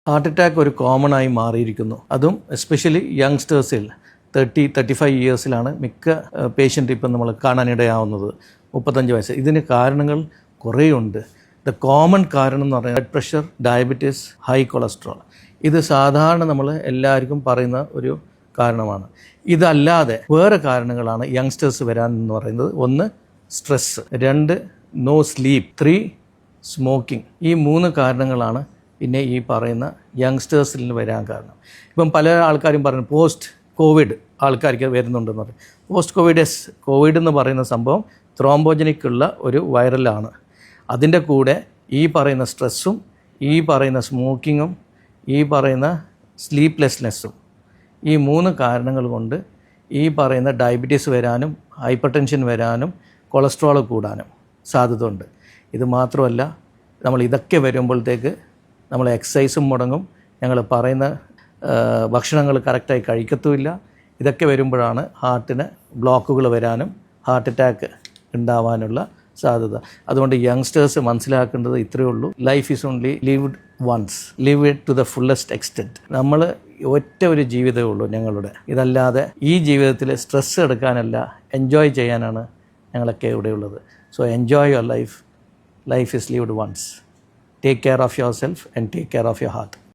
Heart attack ഒരു common ആയി മാറിയിരിക്കുന്നു. അതും എസ്പെഷ്യലി യങ്സ്റ്റേഴ്സിൽ 35 ഇയേഴ്സിലാണ് മിക്ക പേഷ്യൻ്റ് ഇപ്പം നമ്മൾ കാണാനിടയാവുന്നത്. 35 വയസ്സ്. ഇതിന് കാരണങ്ങൾ കുറേയുണ്ട്. ദ കോമൺ കാരണം എന്ന് പറയുന്നത് blood pressure, diabetes, high cholesterol. ഇത് സാധാരണ നമ്മൾ എല്ലാവർക്കും പറയുന്ന ഒരു കാരണമാണ്. ഇതല്ലാതെ വേറെ കാരണങ്ങളാണ് യങ്സ്റ്റേഴ്സ് വരാൻ എന്ന് പറയുന്നത്. 1 സ്ട്രെസ്, 2 നോ സ്ലീപ്പ്, 3 സ്മോക്കിംഗ്. ഈ 3 കാരണങ്ങളാണ് പിന്നെ ഈ പറയുന്ന യങ്സ്റ്റേഴ്സിൽ നിന്ന് വരാൻ കാരണം. ഇപ്പം പല ആൾക്കാരും പറഞ്ഞു പോസ്റ്റ് കോവിഡ് ആൾക്കാർക്ക് വരുന്നുണ്ടെന്ന് പറയും. പോസ്റ്റ് കോവിഡ് എന്ന് പറയുന്ന സംഭവം ത്രോംബോജനിക് ഉള്ള ഒരു വൈറലാണ്. അതിൻ്റെ കൂടെ ഈ പറയുന്ന സ്ട്രെസ്സും, ഈ പറയുന്ന സ്മോക്കിങ്ങും, ഈ പറയുന്ന സ്ലീപ്ലെസ്നെസ്സും, ഈ 3 കാരണങ്ങൾ കൊണ്ട് ഈ പറയുന്ന ഡയബറ്റീസ് വരാനും ഹൈപ്പർ ടെൻഷൻ വരാനും കൊളസ്ട്രോൾ കൂടാനും സാധ്യത ഉണ്ട്. ഇത് മാത്രമല്ല, നമ്മൾ ഇതൊക്കെ വരുമ്പോഴത്തേക്ക് നമ്മൾ എക്സസൈസും മുടങ്ങും, ഞങ്ങൾ പറയുന്ന ഭക്ഷണങ്ങൾ കറക്റ്റായി കഴിക്കത്തുമില്ല. ഇതൊക്കെ വരുമ്പോഴാണ് ഹാർട്ടിന് ബ്ലോക്കുകൾ വരാനും ഹാർട്ട് അറ്റാക്ക് ഉണ്ടാവാനുള്ള സാധ്യത. അതുകൊണ്ട് യങ്സ്റ്റേഴ്സ് മനസ്സിലാക്കേണ്ടത് ഇത്രയേ ഉള്ളൂ. Life is only lived once, live it to the fullest extent. നമ്മൾ ഒറ്റ ഒരു ജീവിതമേ ഉള്ളൂ ഞങ്ങളുടെ. ഇതല്ലാതെ ഈ ജീവിതത്തിൽ സ്ട്രെസ് എടുക്കാനല്ല, എൻജോയ് ചെയ്യാനാണ് ഞങ്ങളൊക്കെ ഇവിടെയുള്ളത്. So enjoy your life. Life is lived once. Take care of yourself and take care of your heart.